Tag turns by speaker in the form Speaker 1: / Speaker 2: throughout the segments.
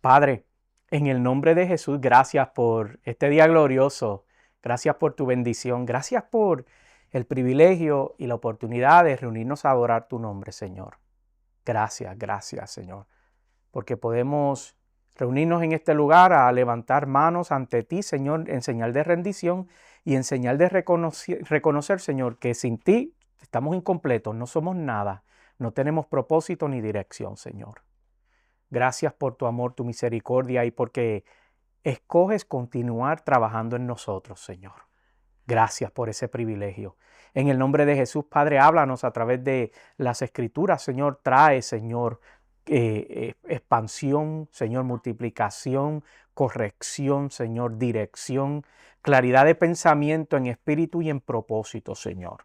Speaker 1: Padre, en el nombre de Jesús, gracias por este día glorioso. Gracias por tu bendición. Gracias por el privilegio y la oportunidad de reunirnos a adorar tu nombre, Señor. Gracias, Señor, porque podemos reunirnos en este lugar a levantar manos ante ti, Señor, en señal de rendición y en señal de reconocer, Señor, que sin ti estamos incompletos, no somos nada, no tenemos propósito ni dirección, Señor. Gracias por tu amor, tu misericordia y porque escoges continuar trabajando en nosotros, Señor. Gracias por ese privilegio. En el nombre de Jesús, Padre, háblanos a través de las Escrituras, Señor. Trae, Señor, expansión, Señor, multiplicación, corrección, Señor, dirección, claridad de pensamiento en espíritu y en propósito, Señor.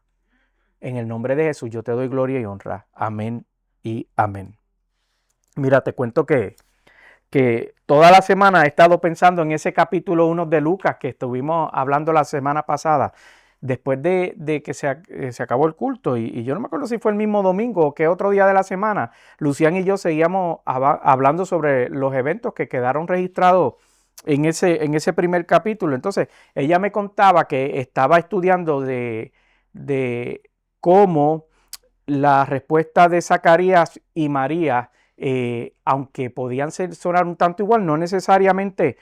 Speaker 1: En el nombre de Jesús yo te doy gloria y honra. Amén y amén. Mira, te cuento que toda la semana he estado pensando en ese capítulo 1 de Lucas que estuvimos hablando la semana pasada, después de que se acabó el culto, y yo no me acuerdo si fue el mismo domingo o qué otro día de la semana, Lucián y yo seguíamos hablando sobre los eventos que quedaron registrados en ese primer capítulo. Entonces, ella me contaba que estaba estudiando de cómo la respuesta de Zacarías y María, aunque podían sonar un tanto igual, no necesariamente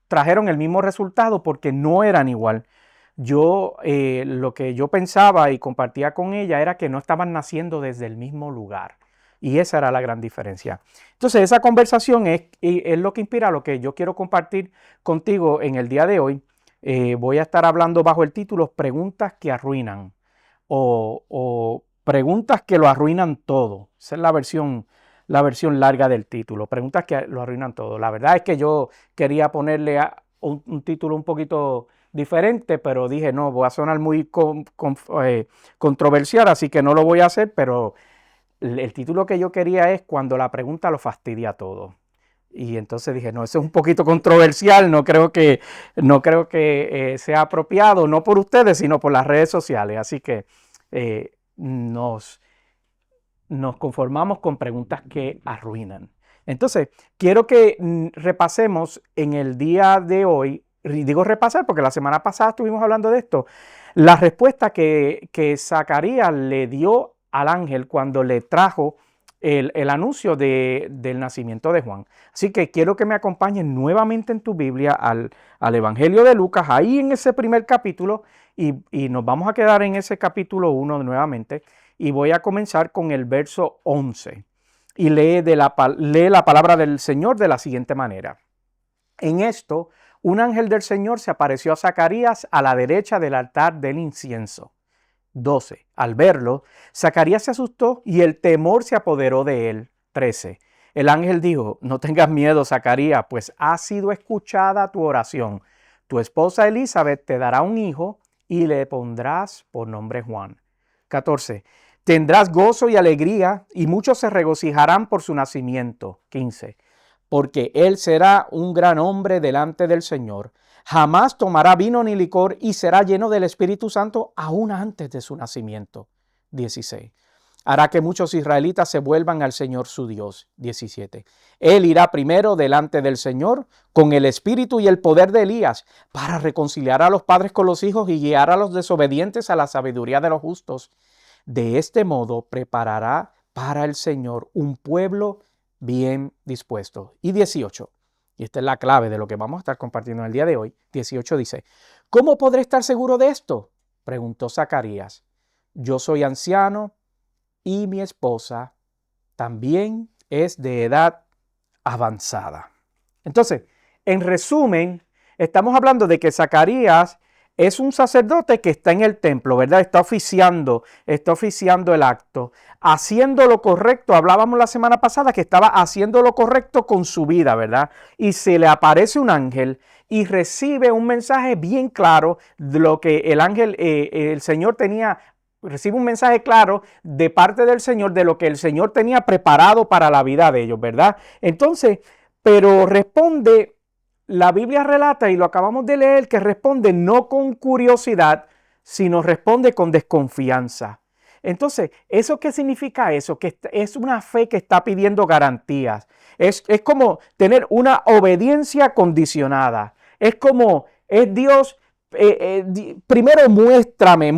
Speaker 1: trajeron el mismo resultado porque no eran igual. Lo que yo pensaba y compartía con ella era que no estaban naciendo desde el mismo lugar. Y esa era la gran diferencia. Entonces, esa conversación es lo que inspira lo que yo quiero compartir contigo en el día de hoy. Voy a estar hablando bajo el título Preguntas que arruinan o preguntas que lo arruinan todo. Esa es la versión larga del título. Preguntas que lo arruinan todo. La verdad es que yo quería ponerle un título un poquito diferente, pero dije, no, voy a sonar muy controversial, así que no lo voy a hacer, pero el título que yo quería es Cuando la pregunta lo fastidia todo. Y entonces dije, no, eso es un poquito controversial, no creo que sea apropiado, no por ustedes, sino por las redes sociales. Así que nos conformamos con preguntas que arruinan. Entonces, quiero que repasemos en el día de hoy, digo repasar porque la semana pasada estuvimos hablando de esto, la respuesta que Zacarías le dio al ángel cuando le trajo el anuncio del nacimiento de Juan. Así que quiero que me acompañen nuevamente en tu Biblia al Evangelio de Lucas, ahí en ese primer capítulo, y nos vamos a quedar en ese capítulo 1 nuevamente, y voy a comenzar con el verso 11, y lee la palabra del Señor de la siguiente manera. En esto, un ángel del Señor se apareció a Zacarías a la derecha del altar del incienso. 12. Al verlo, Zacarías se asustó y el temor se apoderó de él. 13. El ángel dijo, no tengas miedo, Zacarías, pues ha sido escuchada tu oración. Tu esposa Elizabeth te dará un hijo y le pondrás por nombre Juan. 14. Tendrás gozo y alegría y muchos se regocijarán por su nacimiento. 15. Porque él será un gran hombre delante del Señor. Jamás tomará vino ni licor y será lleno del Espíritu Santo aún antes de su nacimiento. 16. Hará que muchos israelitas se vuelvan al Señor su Dios. 17. Él irá primero delante del Señor con el espíritu y el poder de Elías para reconciliar a los padres con los hijos y guiar a los desobedientes a la sabiduría de los justos. De este modo preparará para el Señor un pueblo bien dispuesto. Y 18. Y esta es la clave de lo que vamos a estar compartiendo en el día de hoy. 18 dice, ¿cómo podré estar seguro de esto? Preguntó Zacarías. Yo soy anciano y mi esposa también es de edad avanzada. Entonces, en resumen, estamos hablando de que Zacarías es un sacerdote que está en el templo, ¿verdad? Está oficiando el acto, haciendo lo correcto. Hablábamos la semana pasada que estaba haciendo lo correcto con su vida, ¿verdad? Y se le aparece un ángel y recibe un mensaje bien claro de lo que el Señor tenía. Recibe un mensaje claro de parte del Señor de lo que el Señor tenía preparado para la vida de ellos, ¿verdad? Entonces, pero responde. La Biblia relata, y lo acabamos de leer, que responde no con curiosidad, sino responde con desconfianza. Entonces, ¿eso qué significa eso? Que es una fe que está pidiendo garantías. Es como tener una obediencia condicionada. Es como, es Dios, primero muéstrame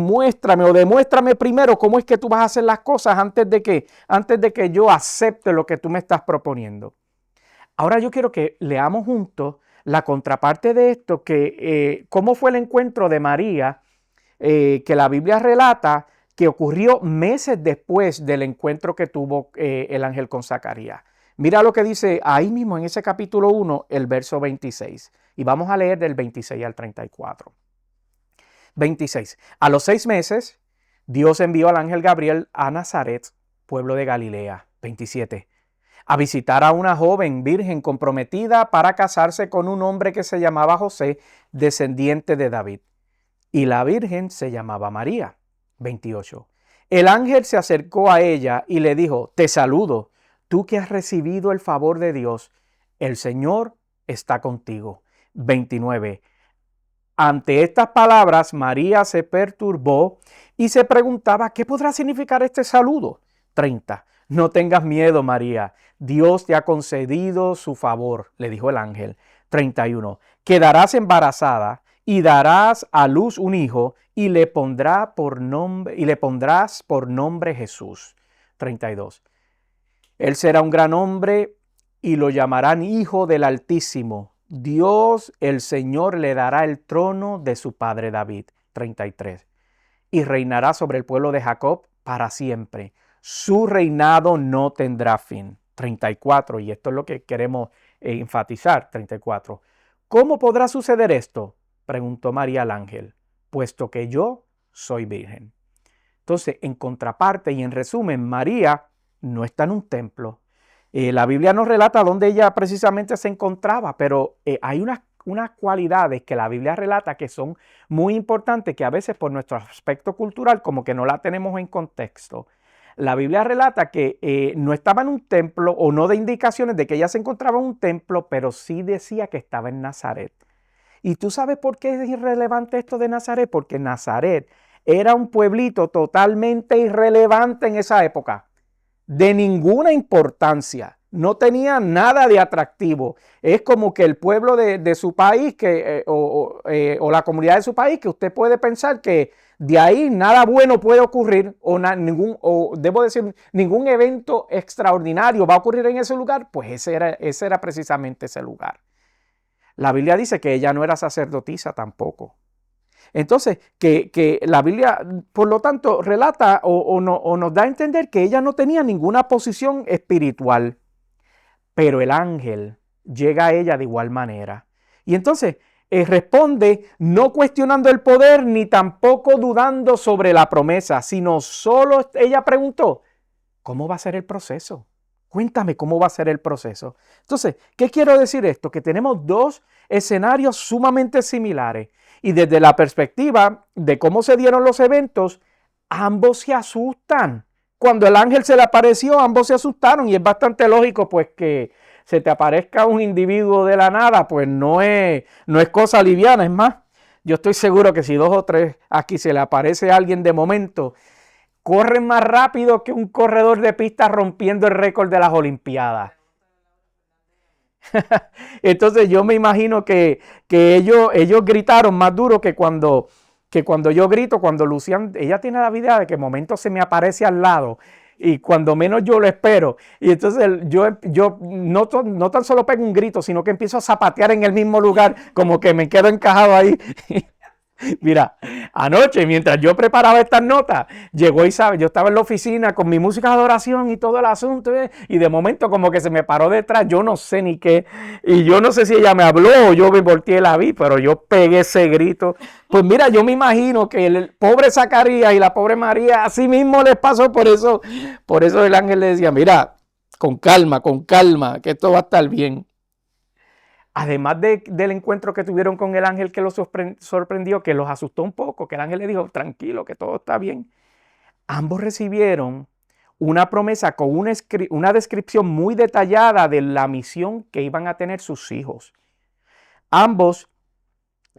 Speaker 1: o demuéstrame primero cómo es que tú vas a hacer las cosas antes de que yo acepte lo que tú me estás proponiendo. Ahora yo quiero que leamos juntos la contraparte de esto, que cómo fue el encuentro de María, que la Biblia relata que ocurrió meses después del encuentro que tuvo el ángel con Zacarías. Mira lo que dice ahí mismo en ese capítulo 1, el verso 26. Y vamos a leer del 26 al 34. 26. A los 6 meses, Dios envió al ángel Gabriel a Nazaret, pueblo de Galilea. 27. A visitar a una joven virgen comprometida para casarse con un hombre que se llamaba José, descendiente de David. Y la virgen se llamaba María. 28. El ángel se acercó a ella y le dijo: te saludo, tú que has recibido el favor de Dios, el Señor está contigo. 29. Ante estas palabras, María se perturbó y se preguntaba: ¿qué podrá significar este saludo? 30. No tengas miedo, María, Dios te ha concedido su favor, le dijo el ángel. 31. Quedarás embarazada y darás a luz un hijo y le pondrás por nombre Jesús. 32. Él será un gran hombre y lo llamarán Hijo del Altísimo. Dios, el Señor, le dará el trono de su padre David. 33. Y reinará sobre el pueblo de Jacob para siempre. Su reinado no tendrá fin. 34. Y esto es lo que queremos enfatizar. 34. ¿Cómo podrá suceder esto?, preguntó María al ángel, puesto que yo soy virgen. Entonces, en contraparte y en resumen, María no está en un templo. La Biblia nos relata dónde ella precisamente se encontraba, pero hay unas cualidades que la Biblia relata que son muy importantes, que a veces por nuestro aspecto cultural como que no la tenemos en contexto. La Biblia relata que no estaba en un templo, o no da indicaciones de que ella se encontraba en un templo, pero sí decía que estaba en Nazaret. ¿Y tú sabes por qué es irrelevante esto de Nazaret? Porque Nazaret era un pueblito totalmente irrelevante en esa época, de ninguna importancia, no tenía nada de atractivo. Es como que el pueblo de su país o la comunidad de su país, que usted puede pensar que de ahí nada bueno puede ocurrir, ningún evento extraordinario va a ocurrir en ese lugar. Pues ese era precisamente ese lugar. La Biblia dice que ella no era sacerdotisa tampoco. Entonces, que la Biblia, por lo tanto, relata o nos da a entender que ella no tenía ninguna posición espiritual, pero el ángel llega a ella de igual manera. Y entonces responde no cuestionando el poder ni tampoco dudando sobre la promesa, sino solo ella preguntó: ¿cómo va a ser el proceso? Cuéntame cómo va a ser el proceso. Entonces, ¿qué quiero decir esto? Que tenemos dos escenarios sumamente similares. Y desde la perspectiva de cómo se dieron los eventos, ambos se asustan. Cuando el ángel se le apareció, ambos se asustaron. Y es bastante lógico, pues, que se te aparezca un individuo de la nada, pues no es cosa liviana. Es más, yo estoy seguro que si 2 o 3 aquí se le aparece a alguien de momento, corren más rápido que un corredor de pista rompiendo el récord de las Olimpiadas. Entonces yo me imagino que ellos gritaron más duro que cuando yo grito, cuando Lucian, ella tiene la idea de que momento se me aparece al lado y cuando menos yo lo espero. Y entonces yo no tan solo pego un grito, sino que empiezo a zapatear en el mismo lugar, como que me quedo encajado ahí. Mira, anoche mientras yo preparaba estas notas, llegó Isabel, yo estaba en la oficina con mi música de adoración y todo el asunto, y de momento como que se me paró detrás, yo no sé ni qué, y yo no sé si ella me habló o yo me volteé y la vi, pero yo pegué ese grito. Pues mira, yo me imagino que el pobre Zacarías y la pobre María así mismo les pasó, por eso el ángel le decía: mira, con calma, que esto va a estar bien. Además del encuentro que tuvieron con el ángel que los sorprendió, que los asustó un poco, que el ángel le dijo: tranquilo, que todo está bien. Ambos recibieron una promesa con una descripción muy detallada de la misión que iban a tener sus hijos. Ambos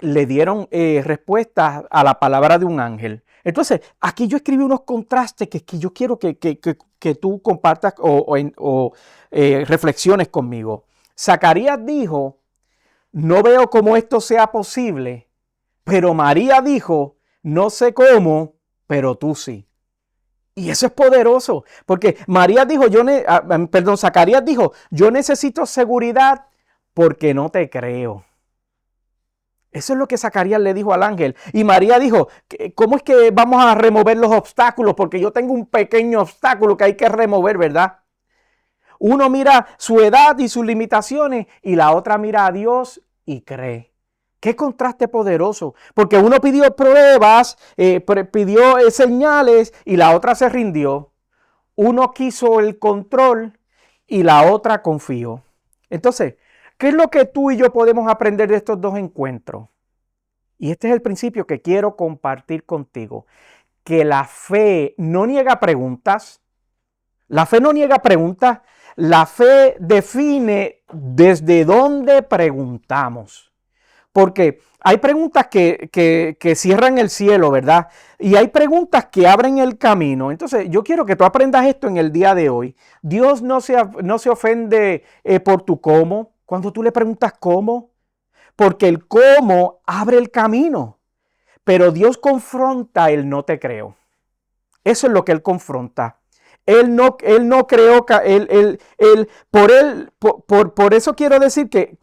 Speaker 1: le dieron respuestas a la palabra de un ángel. Entonces, aquí yo escribí unos contrastes que yo quiero que tú compartas o reflexiones conmigo. Zacarías dijo, no veo cómo esto sea posible, pero María dijo, no sé cómo, pero tú sí. Y eso es poderoso, porque María dijo, Zacarías dijo, yo necesito seguridad porque no te creo. Eso es lo que Zacarías le dijo al ángel. Y María dijo, ¿cómo es que vamos a remover los obstáculos? Porque yo tengo un pequeño obstáculo que hay que remover, ¿verdad? Uno mira su edad y sus limitaciones y la otra mira a Dios y cree. Qué contraste poderoso, porque uno pidió pruebas, pidió señales y la otra se rindió. Uno quiso el control y la otra confió. Entonces, ¿qué es lo que tú y yo podemos aprender de estos dos encuentros? Y este es el principio que quiero compartir contigo. Que la fe no niega preguntas. La fe no niega preguntas. La fe define desde dónde preguntamos. Porque hay preguntas que cierran el cielo, ¿verdad? Y hay preguntas que abren el camino. Entonces, yo quiero que tú aprendas esto en el día de hoy. Dios no se ofende por tu cómo. Cuando tú le preguntas cómo, porque el cómo abre el camino. Pero Dios confronta el no te creo. Eso es lo que Él confronta. Él no creó, por eso quiero decir que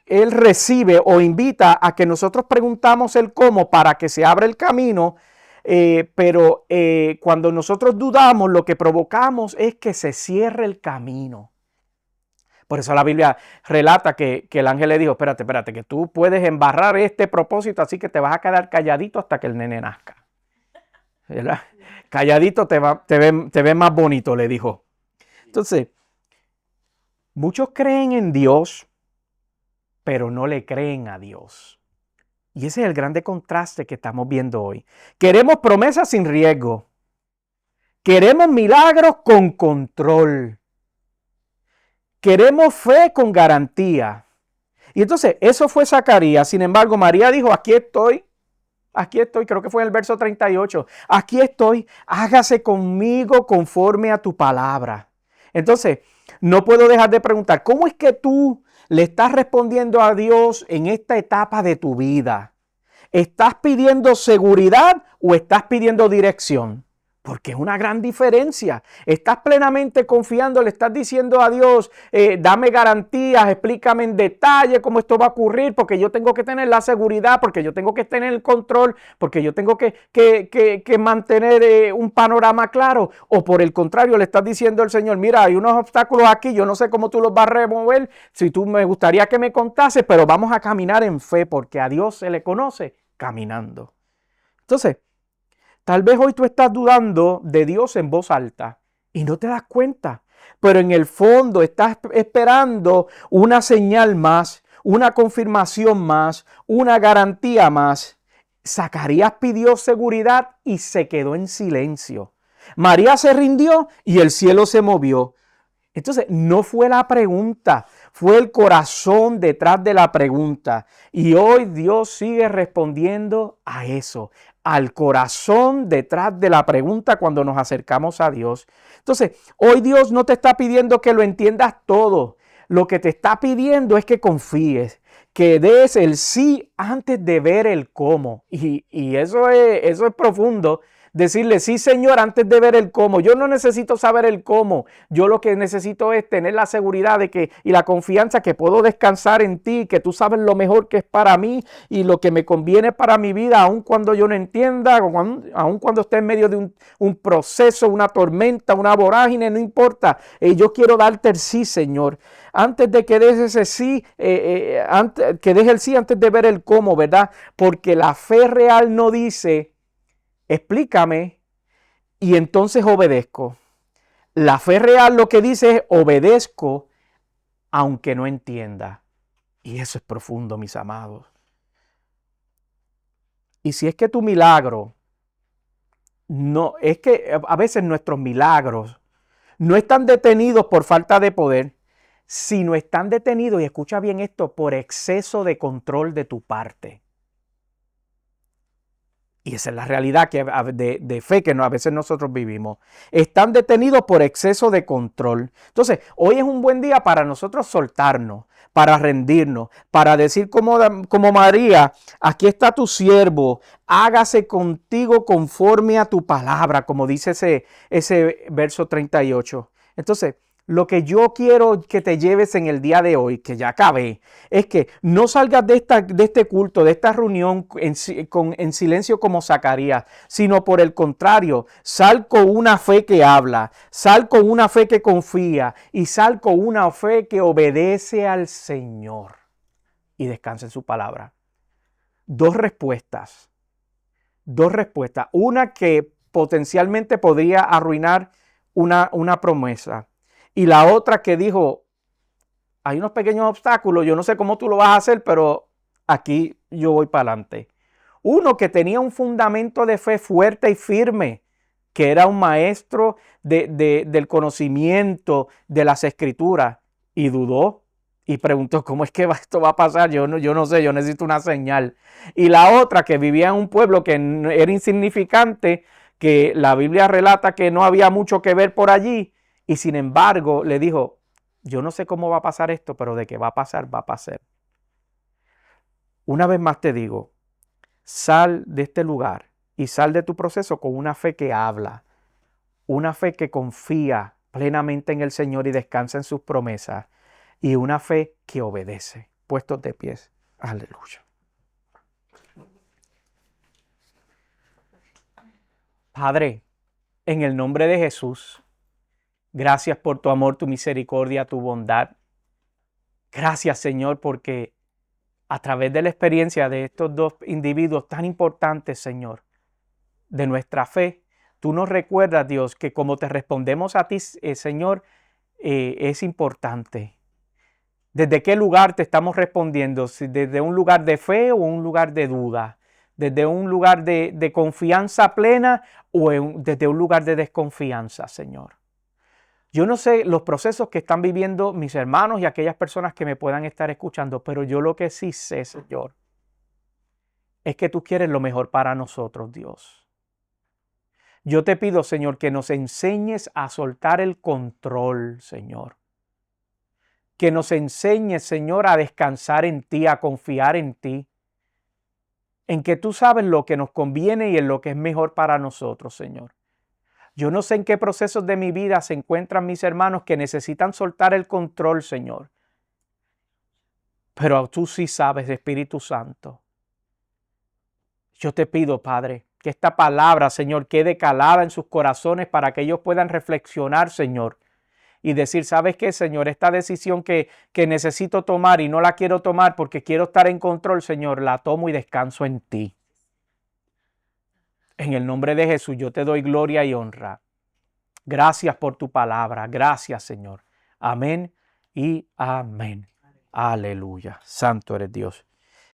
Speaker 1: él recibe o invita a que nosotros preguntamos el cómo para que se abra el camino, pero cuando nosotros dudamos, lo que provocamos es que se cierre el camino. Por eso la Biblia relata que el ángel le dijo, espérate, que tú puedes embarrar este propósito, así que te vas a quedar calladito hasta que el nene nazca. ¿Verdad? Calladito te ve más bonito, le dijo. Entonces, muchos creen en Dios, pero no le creen a Dios. Y ese es el grande contraste que estamos viendo hoy. Queremos promesas sin riesgo. Queremos milagros con control. Queremos fe con garantía. Y entonces, eso fue Zacarías. Sin embargo, María dijo, aquí estoy, creo que fue en el verso 38. Aquí estoy, hágase conmigo conforme a tu palabra. Entonces, no puedo dejar de preguntar, ¿cómo es que tú le estás respondiendo a Dios en esta etapa de tu vida? ¿Estás pidiendo seguridad o estás pidiendo dirección? Porque es una gran diferencia. Estás plenamente confiando, le estás diciendo a Dios, dame garantías, explícame en detalle cómo esto va a ocurrir, porque yo tengo que tener la seguridad, porque yo tengo que tener el control, porque yo tengo que mantener un panorama claro. O por el contrario, le estás diciendo al Señor, mira, hay unos obstáculos aquí, yo no sé cómo tú los vas a remover, si tú me gustaría que me contases, pero vamos a caminar en fe, porque a Dios se le conoce caminando. Entonces, tal vez hoy tú estás dudando de Dios en voz alta y no te das cuenta, pero en el fondo estás esperando una señal más, una confirmación más, una garantía más. Zacarías pidió seguridad y se quedó en silencio. María se rindió y el cielo se movió. Entonces, no fue la pregunta, fue el corazón detrás de la pregunta. Y hoy Dios sigue respondiendo a eso, al corazón detrás de la pregunta cuando nos acercamos a Dios. Entonces, hoy Dios no te está pidiendo que lo entiendas todo. Lo que te está pidiendo es que confíes, que des el sí antes de ver el cómo. Y eso es profundo. Decirle sí, Señor, antes de ver el cómo. Yo no necesito saber el cómo. Yo lo que necesito es tener la seguridad de que y la confianza que puedo descansar en ti, que tú sabes lo mejor que es para mí y lo que me conviene para mi vida, aun cuando yo no entienda, aun cuando esté en medio de un proceso, una tormenta, una vorágine, no importa. Yo quiero darte el sí, Señor. Antes de que des ese sí, que des el sí antes de ver el cómo, ¿verdad? Porque la fe real no dice explícame y entonces obedezco. La fe real lo que dice es obedezco aunque no entienda. Y eso es profundo, mis amados. Y si es que tu milagro, no, es que a veces nuestros milagros no están detenidos por falta de poder, sino están detenidos, y escucha bien esto, por exceso de control de tu parte. Y esa es la realidad de fe que a veces nosotros vivimos. Están detenidos por exceso de control. Entonces, hoy es un buen día para nosotros soltarnos, para rendirnos, para decir como María, aquí está tu siervo, hágase contigo conforme a tu palabra, como dice ese verso 38. Entonces, lo que yo quiero que te lleves en el día de hoy, que ya acabé, es que no salgas de este culto, de esta reunión en silencio como Zacarías, sino por el contrario, sal con una fe que habla, sal con una fe que confía y sal con una fe que obedece al Señor y descansa en su palabra. Dos respuestas. Una que potencialmente podría arruinar una promesa. Y la otra que dijo, hay unos pequeños obstáculos, yo no sé cómo tú lo vas a hacer, pero aquí yo voy para adelante. Uno que tenía un fundamento de fe fuerte y firme, que era un maestro del conocimiento de las escrituras, y dudó y preguntó, ¿cómo es que esto va a pasar? Yo no sé, yo necesito una señal. Y la otra que vivía en un pueblo que era insignificante, que la Biblia relata que no había mucho que ver por allí, y sin embargo le dijo, yo no sé cómo va a pasar esto, pero de que va a pasar, va a pasar. Una vez más te digo, sal de este lugar y sal de tu proceso con una fe que habla, una fe que confía plenamente en el Señor y descansa en sus promesas, y una fe que obedece. Puestos de pies. Aleluya. Padre, en el nombre de Jesús, gracias por tu amor, tu misericordia, tu bondad. Gracias, Señor, porque a través de la experiencia de estos dos individuos tan importantes, Señor, de nuestra fe, tú nos recuerdas, Dios, que como te respondemos a ti, Señor, es importante. ¿Desde qué lugar te estamos respondiendo? ¿Si desde un lugar de fe o un lugar de duda? ¿Desde un lugar de confianza plena o desde un lugar de desconfianza, Señor? Yo no sé los procesos que están viviendo mis hermanos y aquellas personas que me puedan estar escuchando, pero yo lo que sí sé, Señor, es que tú quieres lo mejor para nosotros, Dios. Yo te pido, Señor, que nos enseñes a soltar el control, Señor. Que nos enseñes, Señor, a descansar en ti, a confiar en ti. En que tú sabes lo que nos conviene y en lo que es mejor para nosotros, Señor. Yo no sé en qué procesos de mi vida se encuentran mis hermanos que necesitan soltar el control, Señor. Pero tú sí sabes, Espíritu Santo. Yo te pido, Padre, que esta palabra, Señor, quede calada en sus corazones para que ellos puedan reflexionar, Señor, y decir, ¿sabes qué, Señor? Esta decisión que necesito tomar y no la quiero tomar porque quiero estar en control, Señor, la tomo y descanso en ti. En el nombre de Jesús, yo te doy gloria y honra. Gracias por tu palabra. Gracias, Señor. Amén y amén. Aleluya. Santo eres Dios.